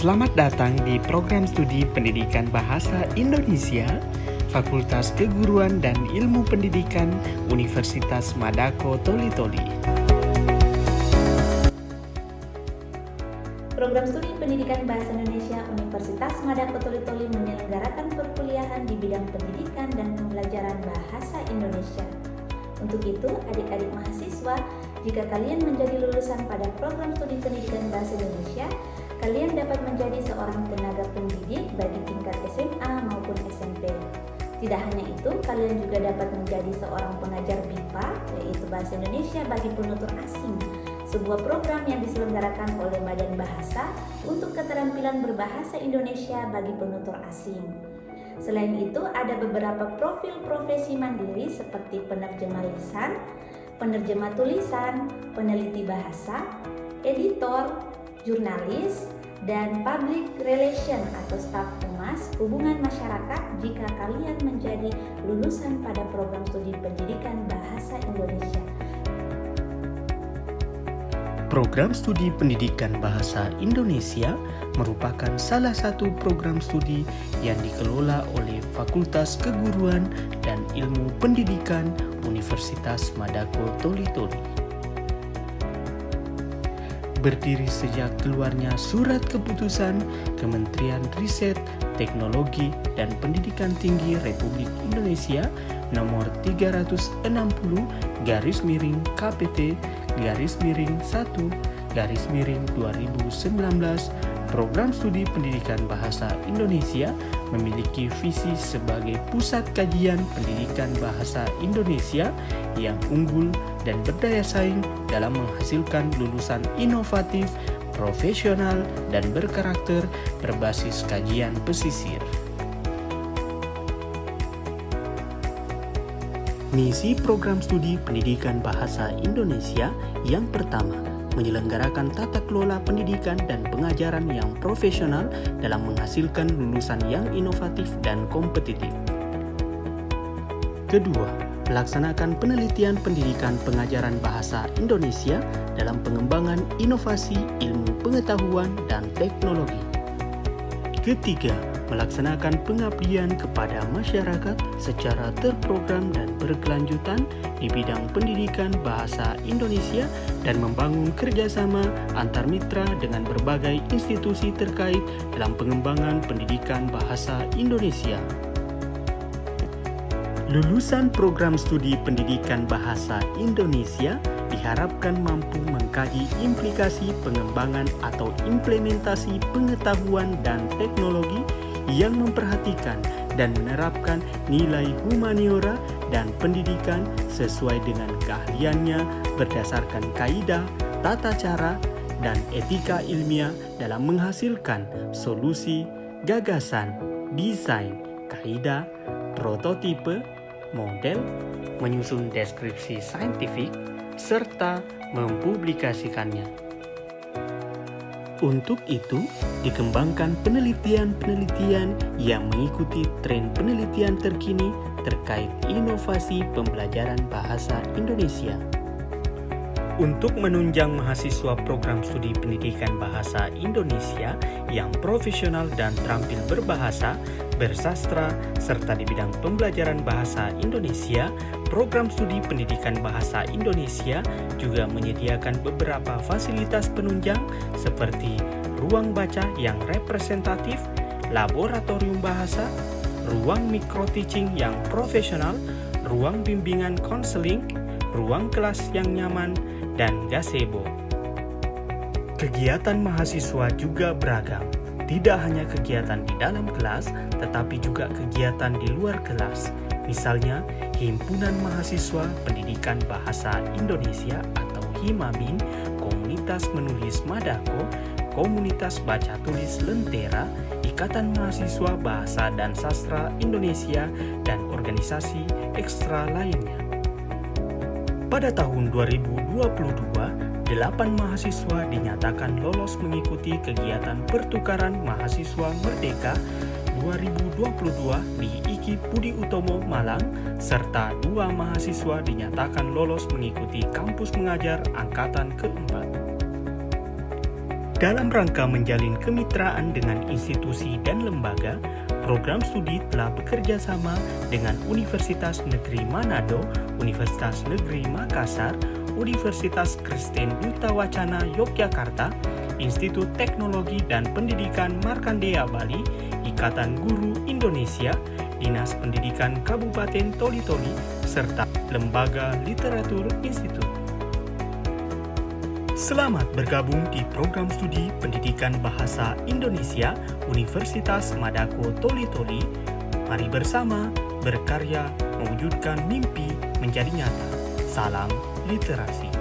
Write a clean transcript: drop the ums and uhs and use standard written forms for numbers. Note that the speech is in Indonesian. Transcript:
Selamat datang di program studi Pendidikan Bahasa Indonesia, Fakultas Keguruan dan Ilmu Pendidikan Universitas Madako Toli-Toli. Program studi Pendidikan Bahasa Indonesia Universitas Madako Toli-Toli menyelenggarakan perkuliahan di bidang pendidikan dan pembelajaran bahasa Indonesia. Untuk itu, adik-adik mahasiswa, jika kalian menjadi lulusan pada program studi Pendidikan Bahasa Indonesia, kalian dapat menjadi seorang tenaga pendidik bagi tingkat SMA maupun SMP. Tidak hanya itu, kalian juga dapat menjadi seorang pengajar BIPA, yaitu Bahasa Indonesia bagi penutur asing, sebuah program yang diselenggarakan oleh Badan Bahasa untuk keterampilan berbahasa Indonesia bagi penutur asing. Selain itu, ada beberapa profil profesi mandiri seperti penerjemah lisan, penerjemah tulisan, peneliti bahasa, editor, jurnalis, dan public relation atau staf humas hubungan masyarakat jika kalian menjadi lulusan pada program studi Pendidikan Bahasa Indonesia. Program studi Pendidikan Bahasa Indonesia merupakan salah satu program studi yang dikelola oleh Fakultas Keguruan dan Ilmu Pendidikan Universitas Madako Toli-Toli. Berdiri sejak keluarnya Surat Keputusan Kementerian Riset, Teknologi, dan Pendidikan Tinggi Republik Indonesia nomor 360/KPT-1/2019, Program Studi Pendidikan Bahasa Indonesia memiliki visi sebagai pusat kajian pendidikan bahasa Indonesia yang unggul dan berdaya saing dalam menghasilkan lulusan inovatif, profesional, dan berkarakter berbasis kajian pesisir. Misi program studi Pendidikan Bahasa Indonesia yang pertama, menyelenggarakan tata kelola pendidikan dan pengajaran yang profesional dalam menghasilkan lulusan yang inovatif dan kompetitif. Kedua, melaksanakan penelitian pendidikan pengajaran bahasa Indonesia dalam pengembangan inovasi ilmu pengetahuan dan teknologi. Ketiga, melaksanakan pengabdian kepada masyarakat secara terprogram dan berkelanjutan di bidang pendidikan bahasa Indonesia dan membangun kerjasama antar mitra dengan berbagai institusi terkait dalam pengembangan pendidikan bahasa Indonesia. Lulusan program studi Pendidikan Bahasa Indonesia diharapkan mampu mengkaji implikasi pengembangan atau implementasi pengetahuan dan teknologi yang memperhatikan dan menerapkan nilai humaniora dan pendidikan sesuai dengan keahliannya berdasarkan kaidah, tata cara, dan etika ilmiah dalam menghasilkan solusi, gagasan, desain, kaidah, prototipe, model, menyusun deskripsi saintifik, serta mempublikasikannya. Untuk itu, dikembangkan penelitian-penelitian yang mengikuti tren penelitian terkini terkait inovasi pembelajaran bahasa Indonesia. Untuk menunjang mahasiswa program studi Pendidikan Bahasa Indonesia yang profesional dan terampil berbahasa, bersastra, serta di bidang pembelajaran bahasa Indonesia, program studi Pendidikan Bahasa Indonesia juga menyediakan beberapa fasilitas penunjang seperti ruang baca yang representatif, laboratorium bahasa, ruang micro-teaching yang profesional, ruang bimbingan konseling, ruang kelas yang nyaman, dan gazebo. Kegiatan mahasiswa juga beragam. Tidak hanya kegiatan di dalam kelas, tetapi juga kegiatan di luar kelas. Misalnya, Himpunan Mahasiswa Pendidikan Bahasa Indonesia atau HIMABIN, Komunitas Menulis Madako, Komunitas Baca Tulis Lentera, Ikatan Mahasiswa Bahasa dan Sastra Indonesia, dan organisasi ekstra lainnya. Pada tahun 2022, 8 mahasiswa dinyatakan lolos mengikuti kegiatan pertukaran mahasiswa Merdeka 2022 di IKI Budi Utomo Malang, serta 2 mahasiswa dinyatakan lolos mengikuti kampus mengajar angkatan keempat. Dalam rangka menjalin kemitraan dengan institusi dan lembaga, program studi telah bekerja sama dengan Universitas Negeri Manado, Universitas Negeri Makassar, Universitas Kristen Duta Wacana Yogyakarta, Institut Teknologi dan Pendidikan Markandeya Bali, Ikatan Guru Indonesia, Dinas Pendidikan Kabupaten Toli-Toli, serta Lembaga Literatur Institut. Selamat bergabung di program studi Pendidikan Bahasa Indonesia Universitas Madako Toli-Toli. Mari bersama berkarya mewujudkan mimpi menjadi nyata. Salam literasi.